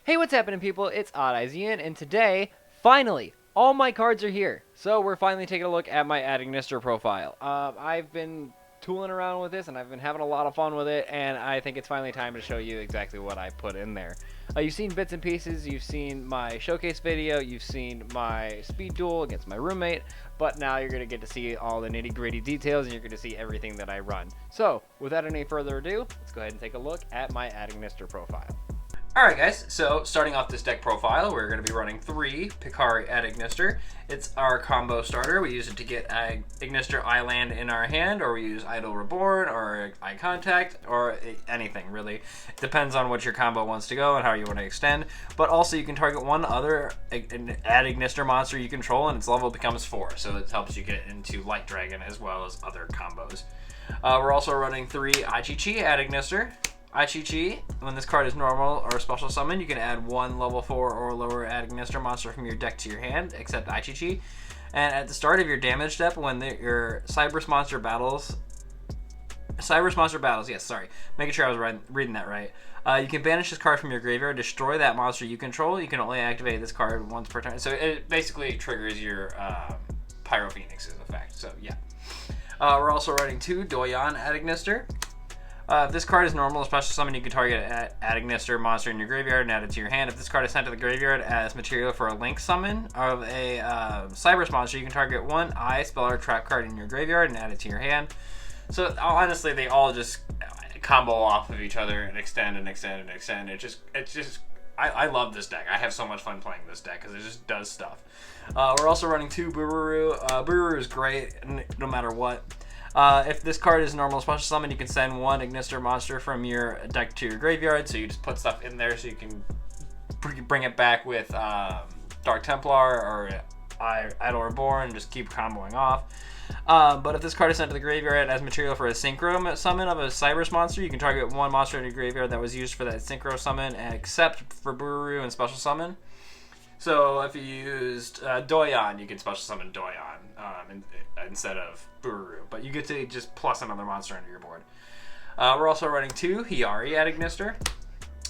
Hey, what's happening, people? It's Odd Eyes Ian, and today, finally, all my cards are here. So we're finally taking a look at my Ignister profile. I've been tooling around with this, and I've been having a lot of fun with it, and I think it's finally time to show you exactly what I put in there. You've seen bits and pieces, you've seen my showcase video, you've seen my speed duel against my roommate, but now you're going to get to see all the nitty-gritty details, and you're going to see everything that I run. So, without any further ado, let's go ahead and take a look at my Ignister profile. Alright guys, so starting off this deck profile, we're going to be running 3 Picari at Ignister. It's our combo starter. We use it to get Ignister Eye Land in our hand, or we use Idle Reborn, or Eye Contact, or anything really. It depends on what your combo wants to go and how you want to extend. But also you can target one other Ad Ignister monster you control and its level becomes 4, so it helps you get into Light Dragon as well as other combos. We're also running 3 Ichi-Chi at Ignister. Ichi-Chi, when this card is normal or special summon, you can add 1 level 4 or lower Ad Ignister monster from your deck to your hand, except Ichi-Chi. And at the start of your damage step, when your Cyberse monster battles, yes, sorry, making sure I was reading that right. You can banish this card from your graveyard, destroy that monster you control. You can only activate this card once per turn. So it basically triggers your Pyro Phoenix's effect, so yeah. We're also running 2 Doyan at Ignister. If this card is normal, a special summon, you can target an Ignister monster in your graveyard and add it to your hand. If this card is sent to the graveyard as material for a link summon of a Cyberse monster, you can target 1 Eye, spell, or trap card in your graveyard and add it to your hand. So honestly, they all just combo off of each other and extend and extend and extend. I love this deck. I have so much fun playing this deck because it just does stuff. We're also running 2 Bururu. Bururu is great no matter what. If this card is normal special summon, you can send 1 Ignister monster from your deck to your graveyard. So you just put stuff in there so you can bring it back with Dark Templar or Idle Reborn and just keep comboing off. But if this card is sent to the graveyard as material for a synchro summon of a Cyberse monster, you can target 1 monster in your graveyard that was used for that synchro summon, except for Bururu and special summon. So if you used Doyan, you can special summon Doyan instead of Bururu, but you get to just plus another monster into your board. We're also running 2 Hiyari at Ignister.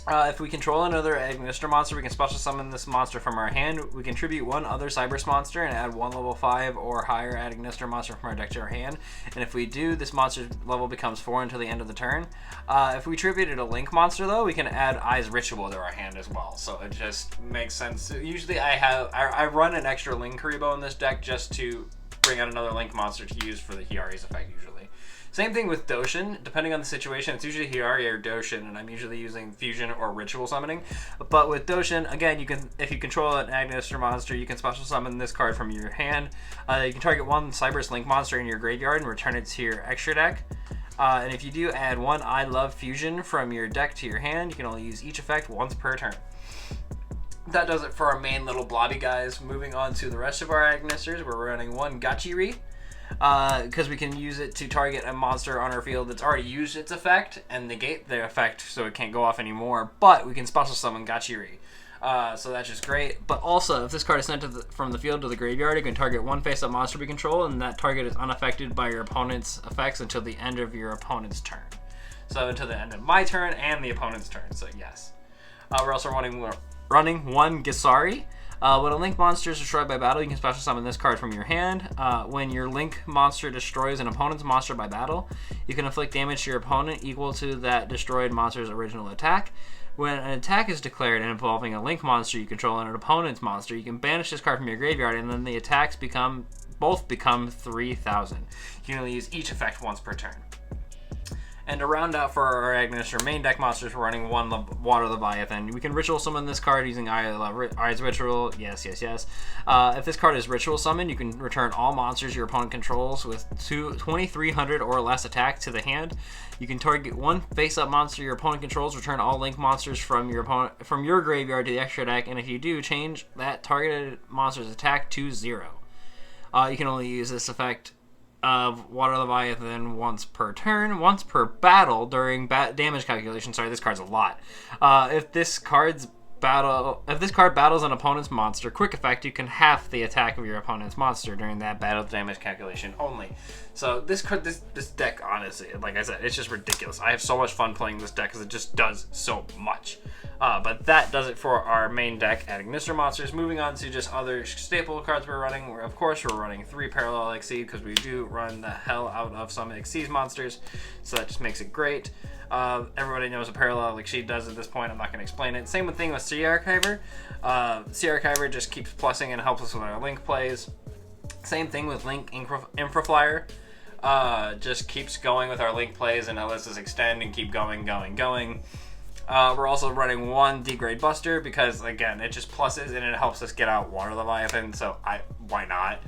If we control another Ignister monster, we can special summon this monster from our hand. We contribute 1 other Cyberse monster and add 1 level 5 or higher Ad Ignister monster from our deck to our hand. And if we do, this monster's level becomes 4 until the end of the turn. If we tributed a Link monster, though, we can add Eye's Ritual to our hand as well. So it just makes sense. Usually I run an extra Link Karibo in this deck just to bring out another Link monster to use for the Hiyari's effect usually. Same thing with Doshin. Depending on the situation, it's usually Hiyari or Doshin, and I'm usually using Fusion or Ritual Summoning. But with Doshin, again, you can, if you control an Ignister monster, you can special summon this card from your hand. You can target 1 Cyberse Link monster in your graveyard and return it to your extra deck. And if you do add 1 I Love Fusion from your deck to your hand, you can only use each effect once per turn. That does it for our main little blobby guys. Moving on to the rest of our Ignisters, we're running 1 Gachiri. Because we can use it to target a monster on our field that's already used its effect and negate the effect so it can't go off anymore, but we can special summon Gachiri. So that's just great. But also, if this card is sent from the field to the graveyard, you can target 1 face-up monster we control, and that target is unaffected by your opponent's effects until the end of your opponent's turn. So until the end of my turn and the opponent's turn, so yes. We're also running 1 Gisari. When a Link monster is destroyed by battle, you can special summon this card from your hand. When your Link monster destroys an opponent's monster by battle, you can inflict damage to your opponent equal to that destroyed monster's original attack. When an attack is declared involving a Link monster you control and an opponent's monster, you can banish this card from your graveyard, and then the attacks both become 3,000. You can only use each effect once per turn. And to round out for our Ignister main deck monsters, we're running 1 Water Leviathan. We can Ritual Summon this card using Eye's Ritual. Yes. If this card is Ritual Summon, you can return all monsters your opponent controls with 2,300 or less attack to the hand. You can target 1 face-up monster your opponent controls, return all Link monsters from your graveyard to the extra deck, and if you do, change that targeted monster's attack to 0. You can only use this effect of Water Leviathan once per turn, once per battle during damage calculation. Sorry, this card's a lot. If this card's battles an opponent's monster, quick effect, you can half the attack of your opponent's monster during that battle damage calculation only. So this deck, honestly, like I said, it's just ridiculous. I have so much fun playing this deck because it just does so much. But that does it for our main deck at Ignister monsters. Moving on to just other staple cards we're running. Of course, we're running 3 Parallel Exceed because we do run the hell out of some Exceed monsters. So that just makes it great. Everybody knows what Parallel Exceed does at this point. I'm not going to explain it. Same thing with Sea Archiver. Sea Archiver just keeps plussing and helps us with our Link plays. Same thing with Link Infraflyer. Just keeps going with our Link plays and lets us extend and keep going. We're also running 1 Degrade Buster because, again, it just pluses and it helps us get out Water Leviathan, so why not?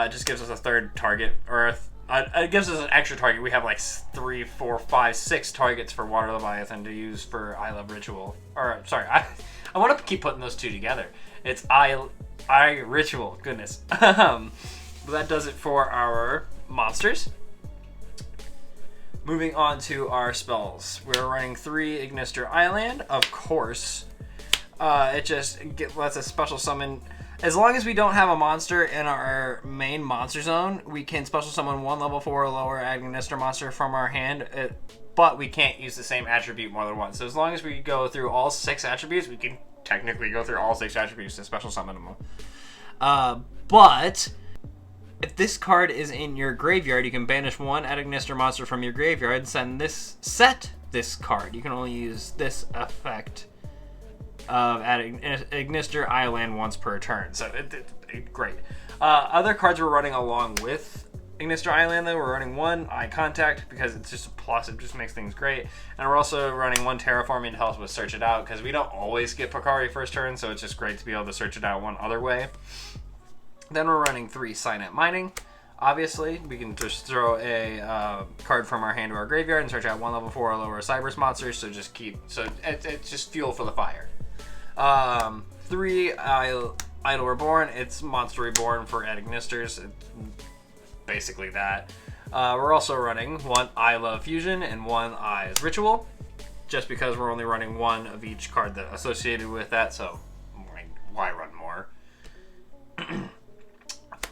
It just gives us a third target, or it gives us an extra target. We have like 3, 4, 5, 6 targets for Water Leviathan to use for I Love Ritual. Or, sorry, I want to keep putting those two together. It's I Ritual, goodness. That does it for our monsters. Moving on to our spells. We're running 3 Ignister Island, of course. It just lets us special summon. As long as we don't have a monster in our main monster zone, we can special summon 1 level 4 or lower Ignister monster from our hand, but we can't use the same attribute more than once. So as long as we go through all 6 attributes, we can technically go through all 6 attributes to special summon them. But if this card is in your graveyard, you can banish 1 Ignister monster from your graveyard and set this card. You can only use this effect of adding Ignister Island once per turn. So great. Other cards we're running along with Ignister Island, though, we're running 1 Eye Contact because it's just a plus. It just makes things great. And we're also running 1 Terraforming to help us search it out because we don't always get Pocari first turn, so it's just great to be able to search it out one other way. Then we're running 3 Signet Mining. Obviously, we can just throw a card from our hand to our graveyard and search out 1 level 4 or lower Cybers monsters. So it's just fuel for the fire. 3 Idle Reborn. It's Monster Reborn for Ignisters. Basically that. We're also running 1 I Love Fusion and 1 Eyes Ritual, just because we're only running 1 of each card that associated with that. So why run more?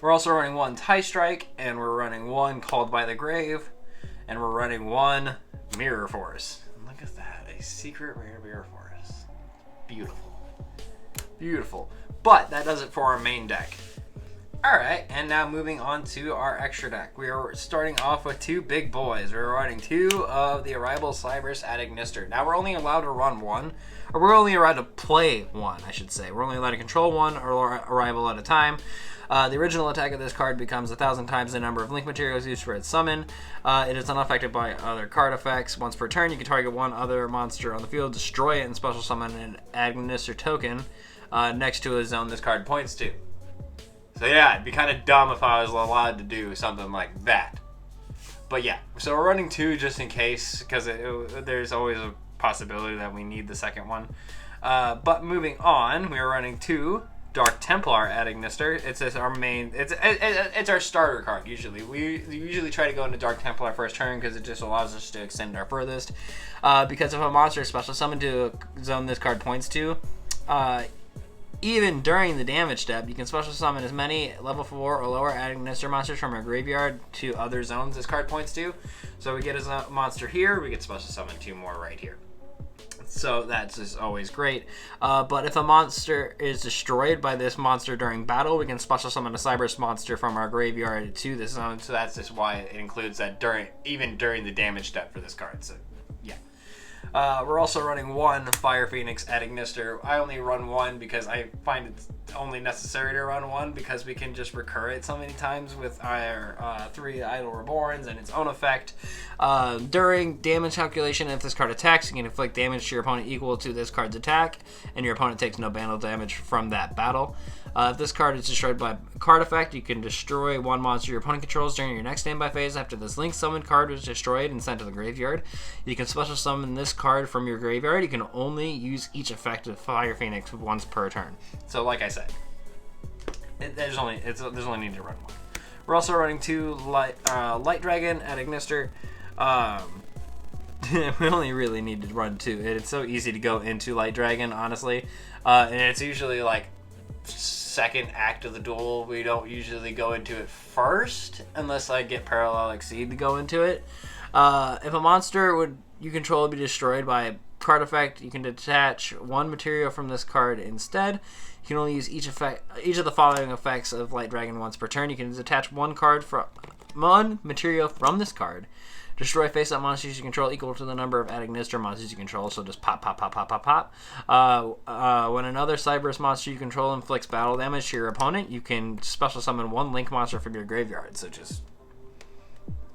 We're also running 1 Tie Strike, and we're running 1 Called by the Grave, and we're running 1 Mirror Force. And look at that, a secret rare Mirror Force. Beautiful. But that does it for our main deck. Alright, and now moving on to our extra deck. We are starting off with 2 big boys. We're running 2 of the Arrival Cybers at Ignister. Now we're only allowed to run 1, or we're only allowed to play 1, I should say. We're only allowed to control 1 Arrival at a time. The original attack of this card becomes 1,000 times the number of link materials used for its summon. It is unaffected by other card effects. Once per turn, you can target 1 other monster on the field, destroy it, and special summon an Ignister token next to a zone this card points to. So yeah, it'd be kind of dumb if I was allowed to do something like that. But yeah, so we're running 2 just in case, because there's always a possibility that we need the second one. But moving on, we are running 2 Dark Templar at Ignister. It's our main. It's our starter card usually. We usually try to go into Dark Templar first turn because it just allows us to extend our furthest. Because if a monster is special summoned to a zone this card points to, even during the damage step, you can special summon as many level 4 or lower Ignister monsters from our graveyard to other zones this card points to. So we get a monster here, we get special summon 2 more right here. So that's just always great. But if a monster is destroyed by this monster during battle, we can special summon a Cybers monster from our graveyard to this zone. So that's just why it includes that even during the damage step for this card. So yeah. We're also running 1 Fire Phoenix at Ignister. I only run 1 because I find it's only necessary to run 1 because we can just recur it so many times with our 3 Idle Reborns and its own effect. During damage calculation, if this card attacks, you can inflict damage to your opponent equal to this card's attack, and your opponent takes no battle damage from that battle. If this card is destroyed by card effect, you can destroy 1 monster your opponent controls during your next standby phase after this link summoned card was destroyed and sent to the graveyard. You can special summon this card from your graveyard. You can only use each effect of Fire Phoenix once per turn. So like I said, there's only need to run 1. We're also running 2 Light Dragon at Ignister. We only really need to run 2. It's so easy to go into Light Dragon, honestly. And it's usually like second act of the duel. We don't usually go into it first unless I get Parallel Exceed to go into it. If a monster you control would be destroyed by a card effect, you can detach one material from this card instead. You can only use each of the following effects of Light Dragon once per turn. You can detach one material from this card. Destroy face-up monsters you control equal to the number of Ignister monsters you control. So just pop, pop, pop, pop, pop, pop. When another Cyberus monster you control inflicts battle damage to your opponent, you can special summon one Link monster from your graveyard. So just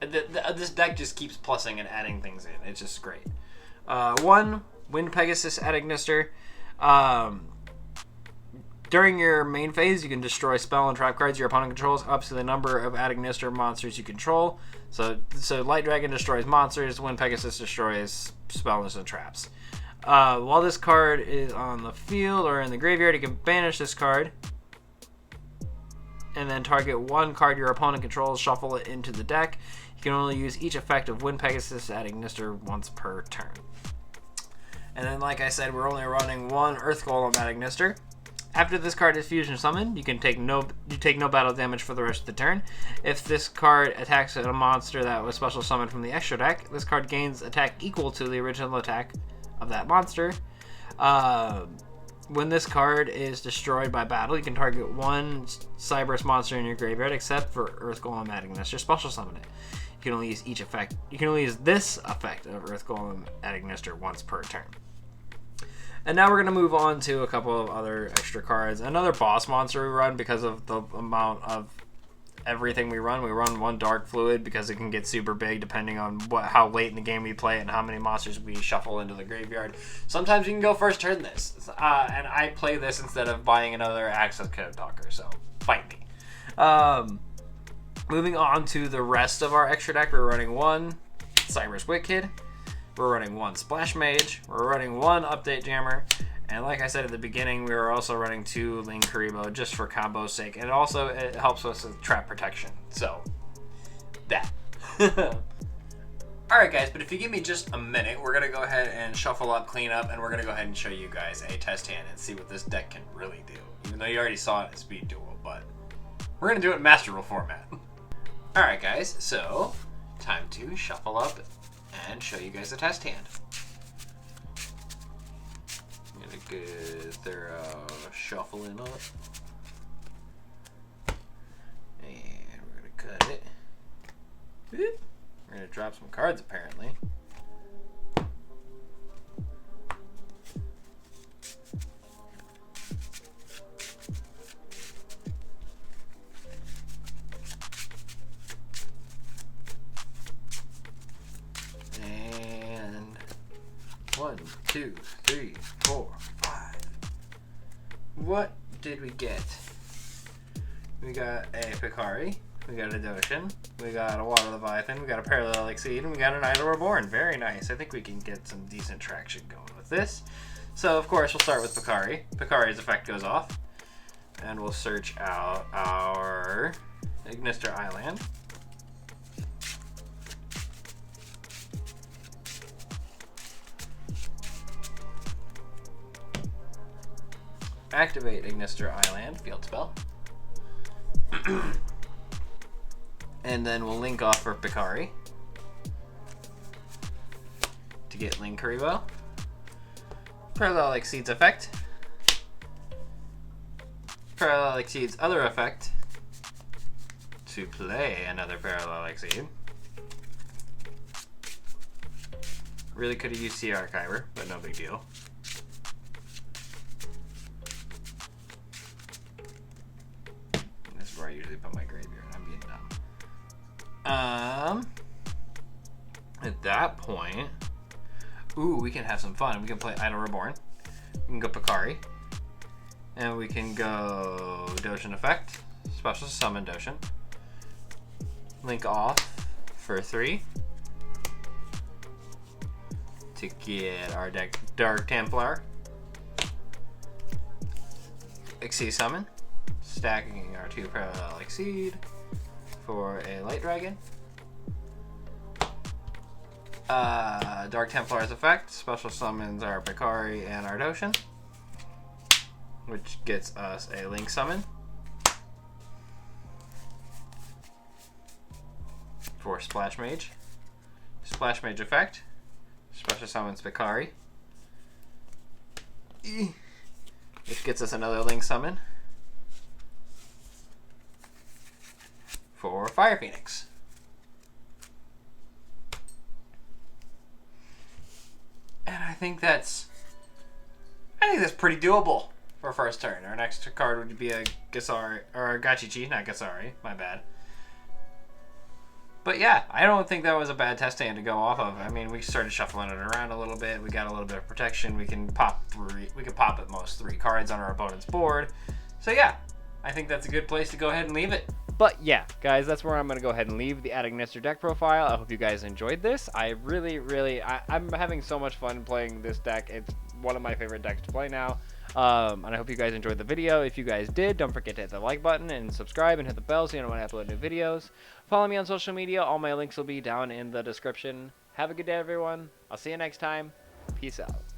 this deck just keeps plussing and adding things in. It's just great. One Wind Pegasus at Ignister. During your main phase, you can destroy spell and trap cards your opponent controls up to the number of Ignister monsters you control. So Light Dragon destroys monsters, Wind Pegasus destroys spells and traps. While this card is on the field or in the graveyard, you can banish this card and then target one card your opponent controls, shuffle it into the deck. You can only use each effect of Wind Pegasus at Ignister once per turn. And then, like I said, we're only running one Earth Golem at Ignister. After this card is fusion summoned, you take no battle damage for the rest of the turn. If this card attacks a monster that was special summoned from the extra deck, this card gains attack equal to the original attack of that monster. When this card is destroyed by battle, you can target one Cyberus monster in your graveyard, except for Earth Golem at Ignister. Special summon it. You can only use each effect. You can only use this effect of Earth Golem at Ignister once per turn. And now we're going to move on to a couple of other extra cards. Another boss monster we run because of the amount of everything we run. We run one Dark Fluid because it can get super big depending on how late in the game we play and how many monsters we shuffle into the graveyard. Sometimes you can go first turn this. And I play this instead of buying another Access Code Talker, so fight me. Moving on to the rest of our extra deck, we're running one Cyberus Wicked. We're running one Splash Mage, we're running one Update Jammer, and like I said at the beginning, we were also running two Link Karibo just for combo's sake, and also it helps us with trap protection, so that. Alright guys, but if you give me just a minute, we're going to go ahead and shuffle up, clean up, and we're going to go ahead and show you guys a test hand and see what this deck can really do, even though you already saw it in Speed Duel, but we're going to do it in Master Rule format. Alright guys, so time to shuffle up and show you guys the test hand. I'm gonna get thorough shuffling up. And we're gonna cut it. We're gonna drop some cards apparently. And 1, 2, 3, 4, 5. What did we get? We got a Picari, we got a Doshin, we got a Water Leviathan, we got a Parallel Exceed, and we got an Idol Reborn. Very nice. I think we can get some decent traction going with this. So, of course, we'll start with Picari. Picari's effect goes off, and we'll search out our Ignister Island. Activate Ignister Island, field spell. And then we'll link off for Picari to get Link Karibo. Parallel Exceeds effect. Parallel Exceeds other effect to play another Parallel Exceed. Really could have used Sea Archiver, but no big deal. This is where I usually put my graveyard. I'm being dumb. At that point, ooh, we can have some fun. We can play Idol Reborn. We can go Picari. And we can go Doshin effect. Special summon Doshin. Link off for 3. To get our deck Dark Templar. Exceed summon. Stacking our 2 Parallel Exceed for a Light Dragon. Dark Templar's effect. Special summons our Picari and our Doshin. which gets us a Link Summon for Splash Mage. Splash Mage effect. Special summons Bakari, which gets us another Link Summon for Fire Phoenix. And I think that's pretty doable for first turn. Our next card would be a Gasari, or a Gachichi, not Gasari, my bad. But yeah, I don't think that was a bad test hand to go off of. I mean, we started shuffling it around a little bit. We got a little bit of protection. We can pop at most 3 cards on our opponent's board. So yeah, I think that's a good place to go ahead and leave it. But yeah, guys, that's where I'm going to go ahead and leave the Ignister deck profile. I hope you guys enjoyed this. I'm having so much fun playing this deck. It's one of my favorite decks to play now. And I hope you guys enjoyed the video. If you guys did, don't forget to hit the like button and subscribe and hit the bell so you know when I upload new videos. Follow me on social media. All my links will be down in the description. Have a good day, everyone. I'll see you next time. Peace out.